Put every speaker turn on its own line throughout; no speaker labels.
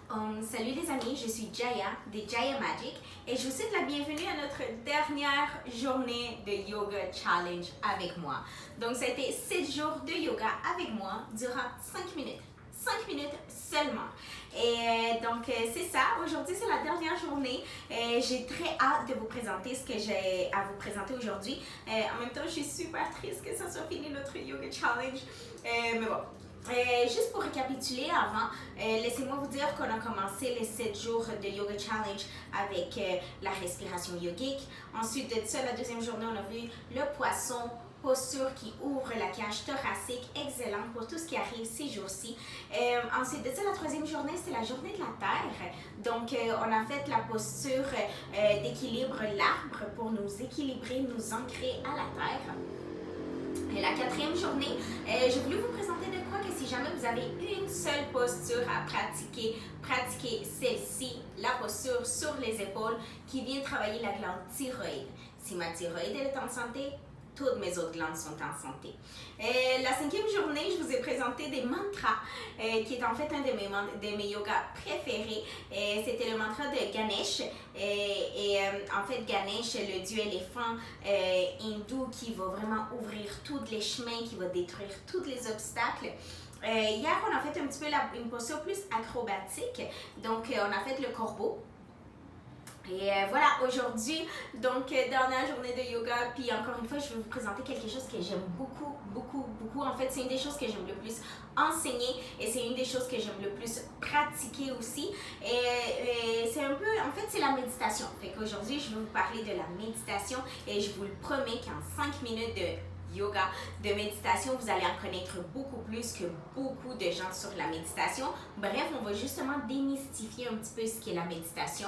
Salut les amis, je suis Jaya de Jaya Magic et je vous souhaite la bienvenue à notre dernière journée de Yoga Challenge avec moi. Donc ça a été 7 jours de yoga avec moi durant 5 minutes. 5 minutes seulement. Et donc c'est ça, aujourd'hui c'est la dernière journée. J'ai très hâte de vous présenter ce que j'ai à vous présenter aujourd'hui. En même temps, je suis super triste que ça soit fini notre Yoga Challenge. Mais bon. Juste pour récapituler avant, laissez-moi vous dire qu'on a commencé les 7 jours de Yoga Challenge avec la respiration yogique. Ensuite de ça, la deuxième journée, on a vu le poisson, posture qui ouvre la cage thoracique, excellent pour tout ce qui arrive ces jours-ci. Ensuite de ça, la troisième journée, c'est la journée de la Terre. Donc, on a fait la posture d'équilibre, l'arbre, pour nous équilibrer, nous ancrer à la Terre. Et la quatrième journée, j'ai voulu vous présenter de quoi que si jamais vous avez une seule posture à pratiquer, pratiquez celle-ci, la posture sur les épaules qui vient travailler la glande thyroïde. Si ma thyroïde est en santé, toutes mes autres glandes sont en santé. La cinquième journée, je vous ai présenté des mantras, qui est en fait un de mes yogas préférés. C'était le mantra de Ganesh. En fait, Ganesh, le dieu éléphant hindou qui va vraiment ouvrir tous les chemins, qui va détruire tous les obstacles. Hier, on a fait un petit peu une posture plus acrobatique. Donc, on a fait le corbeau. Et voilà, aujourd'hui, donc dernière journée de yoga, puis encore une fois, je vais vous présenter quelque chose que j'aime beaucoup, beaucoup, beaucoup. En fait, c'est une des choses que j'aime le plus enseigner et c'est une des choses que j'aime le plus pratiquer aussi. Et c'est un peu, en fait, c'est la méditation. Fait qu'aujourd'hui, je vais vous parler de la méditation et je vous le promets qu'en 5 minutes de yoga, de méditation, vous allez en connaître beaucoup plus que beaucoup de gens sur la méditation. Bref, on va justement démystifier un petit peu ce qu'est la méditation.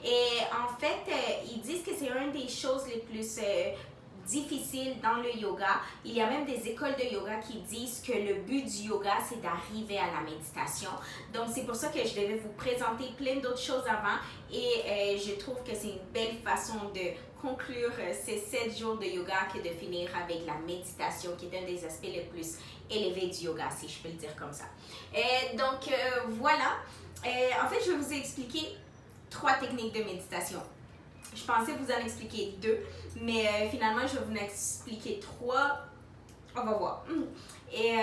Et en fait, ils disent que c'est une des choses les plus difficiles dans le yoga. Il y a même des écoles de yoga qui disent que le but du yoga, c'est d'arriver à la méditation. Donc, c'est pour ça que je devais vous présenter plein d'autres choses avant et je trouve que c'est une belle façon de conclure ces 7 jours de yoga que de finir avec la méditation, qui est un des aspects les plus élevés du yoga, si je peux le dire comme ça. Donc, voilà. En fait, je vais vous expliquer 3 techniques de méditation. Je pensais vous en expliquer 2, mais finalement, je vais vous en expliquer 3. On va voir. Et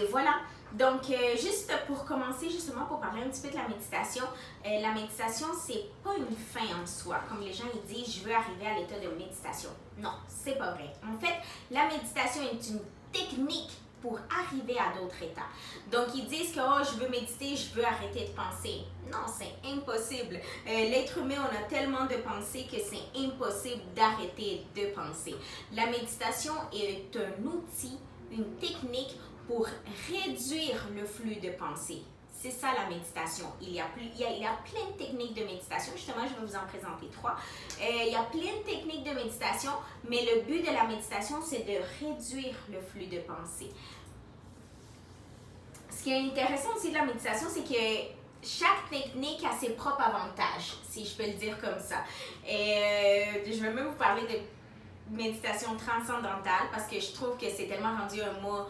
voilà. Donc, juste pour commencer, justement, pour parler un petit peu de la méditation c'est pas une fin en soi. Comme les gens ils disent, je veux arriver à l'état de méditation. Non, c'est pas vrai. En fait, la méditation est une technique pour arriver à d'autres états. Donc, ils disent que oh, je veux méditer, je veux arrêter de penser. Non, c'est impossible. L'être humain, on a tellement de pensées que c'est impossible d'arrêter de penser. La méditation est un outil, une technique pour réduire le flux de pensée. C'est ça la méditation. Il y a plein de techniques de méditation. Justement, je vais vous en présenter 3. Il y a plein de techniques de méditation, mais le but de la méditation, c'est de réduire le flux de pensée. Ce qui est intéressant aussi de la méditation, c'est que chaque technique a ses propres avantages, si je peux le dire comme ça. Je vais même vous parler de méditation transcendantale parce que je trouve que c'est tellement rendu un mot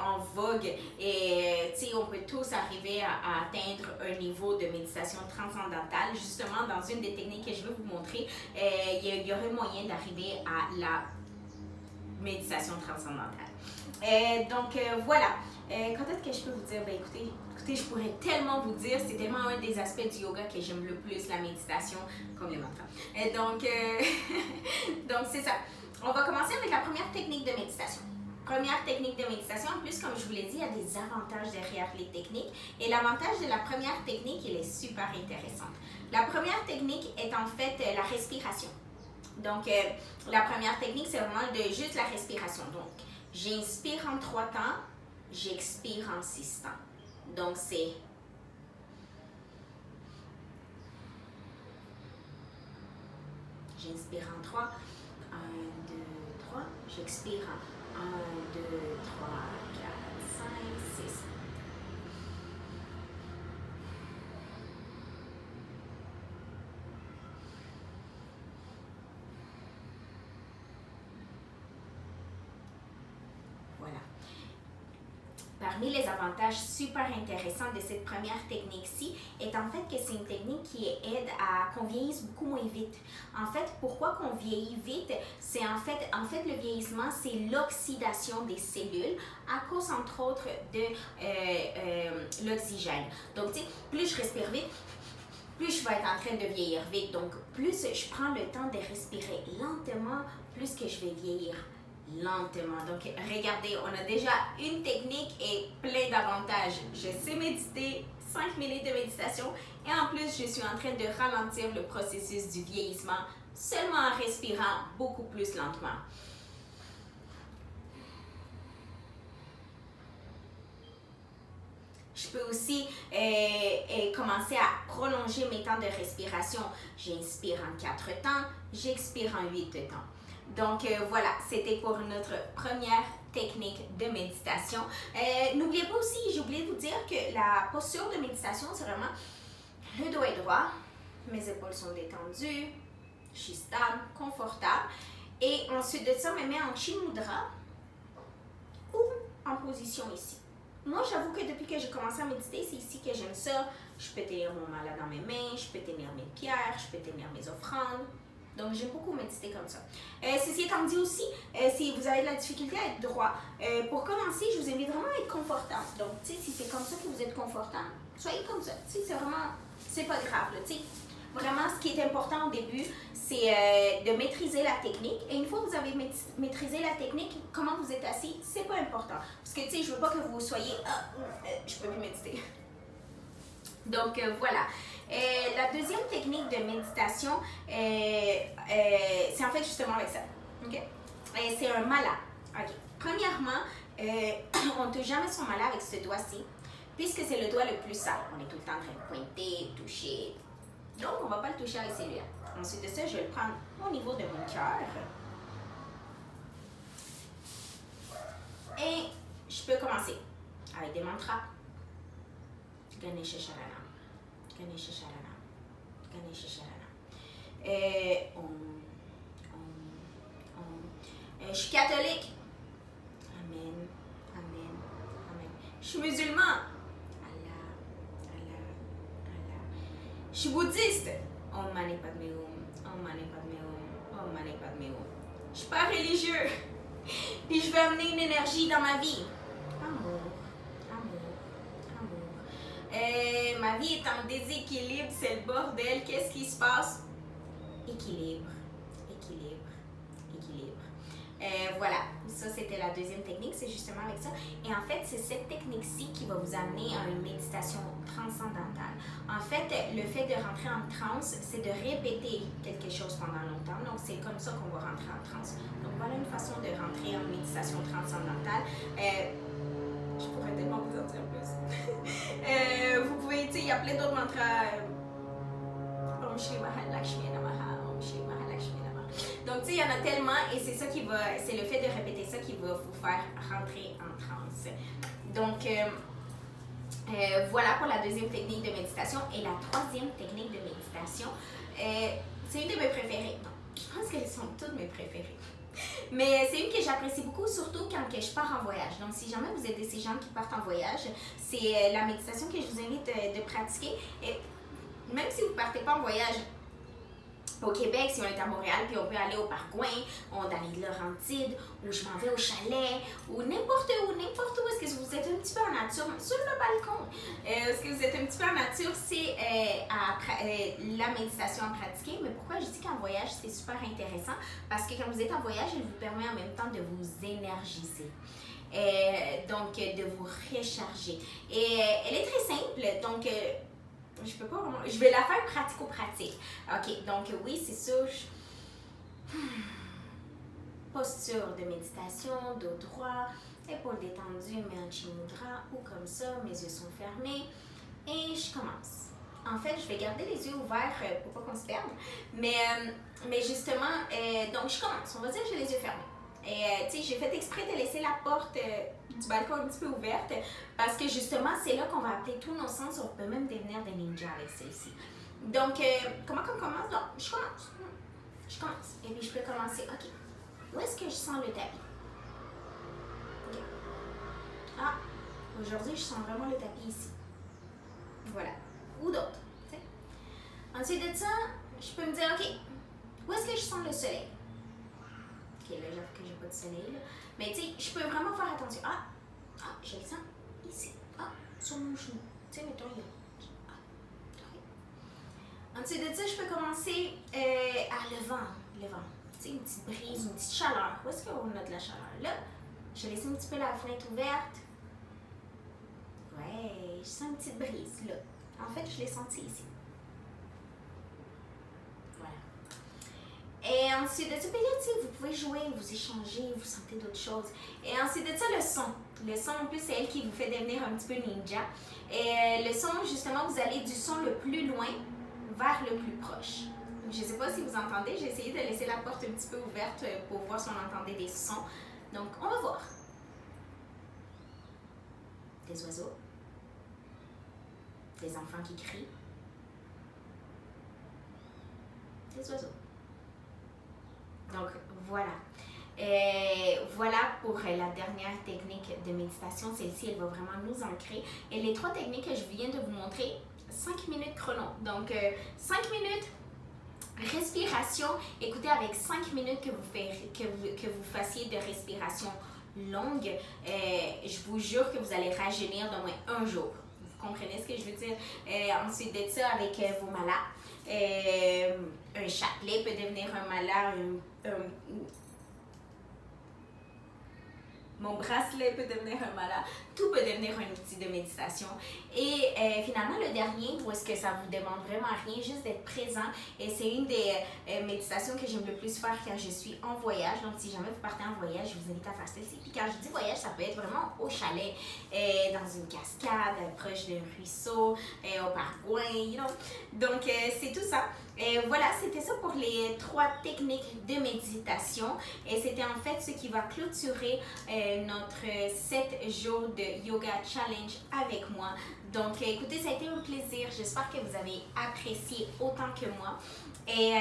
en vogue et on peut tous arriver à atteindre un niveau de méditation transcendantale. Justement, dans une des techniques que je vais vous montrer, il y aurait moyen d'arriver à la méditation transcendantale. Donc voilà. Quand est-ce que je peux vous dire? Ben écoutez, je pourrais tellement vous dire, c'est tellement un des aspects du yoga que j'aime le plus, la méditation, comme les mantras. Donc, donc c'est ça. On va commencer avec la première technique de méditation. Première technique de méditation, en plus, comme je vous l'ai dit, il y a des avantages derrière les techniques. Et l'avantage de la première technique, il est super intéressant. La première technique est en fait la respiration. Donc, la première technique, c'est vraiment juste la respiration. Donc, j'inspire en 3 temps, j'expire en 6 temps. Donc, c'est j'inspire en 3, 1, 2, 3, j'expire en 1, 2, 3, 4, 5, 6. parmi les avantages super intéressants de cette première technique-ci est en fait que c'est une technique qui aide à qu'on vieillisse beaucoup moins vite. En fait, pourquoi qu'on vieillit vite? C'est en fait le vieillissement, c'est l'oxydation des cellules à cause entre autres de l'oxygène. Donc, tu sais, plus je respire vite, plus je vais être en train de vieillir vite. Donc, plus je prends le temps de respirer lentement, plus que je vais vieillir lentement. Donc, regardez, on a déjà une technique et plein d'avantages. Je sais méditer, 5 minutes de méditation et en plus, je suis en train de ralentir le processus du vieillissement seulement en respirant beaucoup plus lentement. Je peux aussi commencer à prolonger mes temps de respiration. J'inspire en 4 temps, j'expire en 8 temps. Donc voilà, c'était pour notre première technique de méditation. N'oubliez pas aussi, j'ai oublié de vous dire que la posture de méditation, c'est vraiment le dos est droit, mes épaules sont détendues, je suis stable, confortable. Et ensuite de ça, je me mets en Chin Mudra ou en position ici. Moi, j'avoue que depuis que j'ai commencé à méditer, c'est ici que j'aime ça. Je peux tenir mon mala dans mes mains, je peux tenir mes pierres, je peux tenir mes offrandes. Donc, j'aime beaucoup méditer comme ça. Ceci étant dit aussi, si vous avez de la difficulté à être droit, pour commencer, je vous invite vraiment à être confortable. Donc, tu sais, si c'est comme ça que vous êtes confortable, soyez comme ça. Tu sais, c'est vraiment, c'est pas grave, tu sais. Vraiment, ce qui est important au début, c'est de maîtriser la technique. Et une fois que vous avez maîtrisé la technique, comment vous êtes assis, c'est pas important. Parce que, tu sais, je veux pas que vous soyez je peux plus méditer. Donc, voilà. La deuxième technique de méditation, c'est en fait justement avec ça. Okay? C'est un mala. Okay. Premièrement, on ne touche jamais son mala avec ce doigt-ci, puisque c'est le doigt le plus sale. On est tout le temps en train de pointer, toucher. Donc, on ne va pas le toucher avec celui-là. Ensuite de ça, je vais le prendre au niveau de mon cœur. Et je peux commencer avec des mantras. Ganesha Sharana. Ganesha Sharana. Ganesha Sharana. Je suis catholique. Amen. Amen. Amen. Je suis musulman. Allah. Allah. Allah. Je suis bouddhiste. Om Mani Padme Hum. Om Mani Padme Hum. Om Mani Padme Hum. Je suis pas religieux. Puis je veux amener une énergie dans ma vie. Amour. Ma vie est en déséquilibre, c'est le bordel. Qu'est-ce qui se passe? Équilibre, équilibre, équilibre. Voilà, ça c'était la deuxième technique, c'est justement avec ça. Et en fait, c'est cette technique-ci qui va vous amener à une méditation transcendantale. En fait, le fait de rentrer en transe, c'est de répéter quelque chose pendant longtemps. Donc, c'est comme ça qu'on va rentrer en transe. Donc, voilà une façon de rentrer en méditation transcendantale. Je pourrais tellement vous en dire plus. Vous pouvez, tu sais, il y a plein d'autres mantras. Om Shri Mahalakshmi Namaha, Om Shri Mahalakshmi Namaha. Donc, tu sais, il y en a tellement et c'est ça qui va, c'est le fait de répéter ça qui va vous faire rentrer en transe. Donc, voilà pour la deuxième technique de méditation. Et la troisième technique de méditation, c'est une de mes préférées. Non, je pense qu'elles sont toutes mes préférées. Mais c'est une que j'apprécie beaucoup, surtout quand je pars en voyage. Donc, si jamais vous êtes de ces gens qui partent en voyage, c'est la méditation que je vous invite de pratiquer. Et même si vous ne partez pas en voyage au Québec, si on est à Montréal, puis on peut aller au Parcouin, on aller de Laurentides, ou je m'en vais au chalet, ou n'importe où est-ce que vous êtes un petit peu en nature, sur le balcon, est-ce que vous êtes un petit peu en nature, c'est la méditation à pratiquer. Mais pourquoi je dis qu'en voyage, c'est super intéressant? Parce que quand vous êtes en voyage, elle vous permet en même temps de vous énergiser. Donc, de vous recharger. Et elle est très simple, donc... je peux pas vraiment... Je vais la faire pratico-pratique. OK, donc oui, c'est sûr. Posture de méditation, dos droit, épaules détendues, mains en Chin Mudra ou comme ça, mes yeux sont fermés. Et je commence. En fait, je vais garder les yeux ouverts pour pas qu'on se perde. Mais justement, donc je commence. On va dire que j'ai les yeux fermés. Et tu sais, j'ai fait exprès de laisser la porte du balcon un petit peu ouverte parce que justement, c'est là qu'on va appeler tous nos sens. On peut même devenir des ninjas avec celle-ci. Donc, comment qu'on commence? Donc, je commence. Je commence. Et puis, je peux commencer. OK. Où est-ce que je sens le tapis? OK. Ah, Aujourd'hui, je sens vraiment le tapis ici. Voilà. Ou d'autres. Ensuite de ça, je peux me dire, OK, où est-ce que je sens le soleil? OK, là, j'avoue que j'ai pas de soleil. Là. Mais tu sais, je peux vraiment faire attention. Je le sens ici. Sur mon genou. Tu sais, mettons, il y a. Ensuite de ça, je peux commencer à le vent. Tu sais, une petite brise, une petite chaleur. Où est-ce qu'on a de la chaleur? Là, je laisse un petit peu la fenêtre ouverte. Ouais, je sens une petite brise, là. En fait, je l'ai senti ici. Voilà. Et ensuite de ça, vous pouvez jouer, vous échanger, vous sentez d'autres choses. Et ensuite de ça, le son. Le son, en plus, c'est elle qui vous fait devenir un petit peu ninja. Et le son, justement, vous allez du son le plus loin vers le plus proche. Je ne sais pas si vous entendez, j'ai essayé de laisser la porte un petit peu ouverte pour voir si on entendait des sons. Donc, on va voir. Des oiseaux. Des enfants qui crient. Des oiseaux. Donc, voilà. Voilà pour la dernière technique de méditation. Celle-ci, elle va vraiment nous ancrer. Et les 3 techniques que je viens de vous montrer, 5 minutes chrono. Donc, 5 minutes, respiration. Écoutez, avec 5 minutes que vous fassiez de respiration longue, je vous jure que vous allez rajeunir d'au moins un jour. Vous comprenez ce que je veux dire? Ensuite de ça, avec vos malas, un chapelet peut devenir un mala, mon bracelet peut devenir un mala, tout peut devenir un outil de méditation. Et finalement, le dernier, où est-ce que ça vous demande vraiment rien, juste d'être présent. Et c'est une des méditations que j'aime le plus faire quand je suis en voyage. Donc, si jamais vous partez en voyage, je vous invite à faire celle-ci. Puis quand je dis voyage, ça peut être vraiment au chalet, dans une cascade, proche d'un ruisseau, au Paraguay, you know. Donc, c'est tout ça. Voilà, c'était ça pour les 3 techniques de méditation. Et c'était en fait ce qui va clôturer notre 7 jours de Yoga Challenge avec moi. Donc, écoutez, ça a été un plaisir. J'espère que vous avez apprécié autant que moi. Et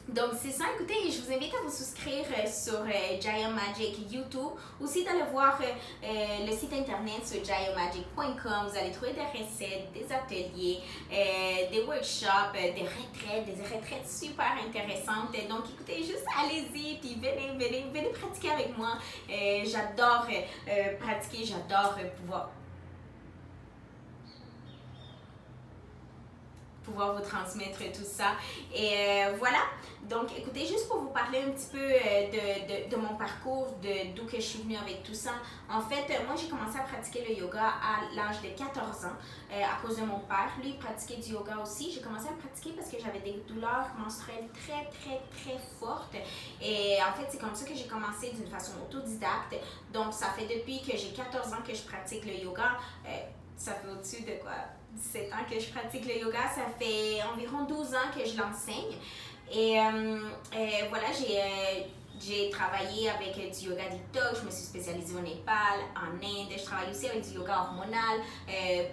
donc, c'est ça. Écoutez, je vous invite à vous souscrire sur Jaya Magic YouTube. Aussi, d'aller voir le site internet sur jayamagic.com. Vous allez trouver des recettes, des ateliers, des workshops, des retraites super intéressantes. Donc, écoutez, juste allez-y, puis venez pratiquer avec moi. J'adore pratiquer, j'adore pouvoir vous transmettre tout ça. Et voilà, donc écoutez, juste pour vous parler un petit peu de mon parcours, d'où que je suis venue avec tout ça. En fait, moi j'ai commencé à pratiquer le yoga à l'âge de 14 ans à cause de mon père. Lui, il pratiquait du yoga aussi. J'ai commencé à le pratiquer parce que j'avais des douleurs menstruelles très fortes. Et en fait, c'est comme ça que j'ai commencé d'une façon autodidacte. Donc, ça fait depuis que j'ai 14 ans que je pratique le yoga. Ça fait au-dessus de quoi? 17 ans que je pratique le yoga, ça fait environ 12 ans que je l'enseigne. Et voilà, j'ai travaillé avec du yoga detox, je me suis spécialisée au Népal, en Inde. Je travaille aussi avec du yoga hormonal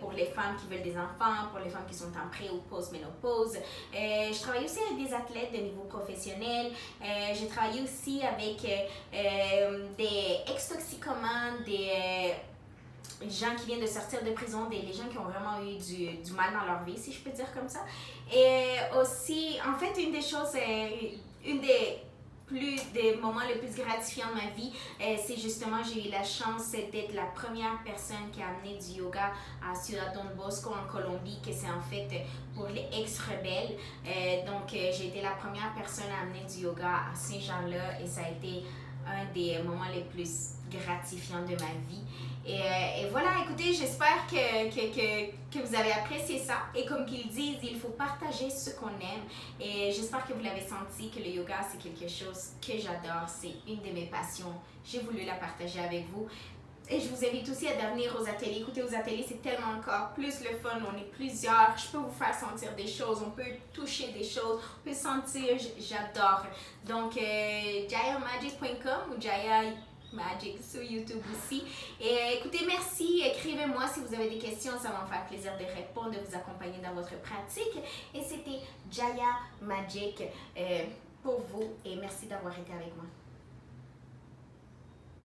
pour les femmes qui veulent des enfants, pour les femmes qui sont en pré- ou post-ménopause. Je travaille aussi avec des athlètes de niveau professionnel. J'ai travaillé aussi avec des ex-toxicomanes, des gens qui viennent de sortir de prison, les gens qui ont vraiment eu du mal dans leur vie, si je peux dire comme ça. Et aussi, en fait, une des moments les plus gratifiants de ma vie, c'est justement, j'ai eu la chance d'être la première personne qui a amené du yoga à Ciudad Don Bosco en Colombie, que c'est en fait pour les ex-rebelles. Donc, j'ai été la première personne à amener du yoga à ces gens-là et ça a été un des moments les plus gratifiants de ma vie. Et voilà, écoutez, j'espère que vous avez apprécié ça. Et comme qu'ils disent, il faut partager ce qu'on aime. Et j'espère que vous l'avez senti, que le yoga, c'est quelque chose que j'adore. C'est une de mes passions. J'ai voulu la partager avec vous. Et je vous invite aussi à venir aux ateliers. Écoutez, aux ateliers, c'est tellement encore plus le fun. On est plusieurs. Je peux vous faire sentir des choses. On peut toucher des choses. On peut sentir. J'adore. Donc, jayamagic.com ou Jaya Magic sur YouTube aussi. Et écoutez, merci. Écrivez-moi si vous avez des questions. Ça va me faire plaisir de répondre, de vous accompagner dans votre pratique. Et c'était Jaya Magic pour vous. Et merci d'avoir été avec moi.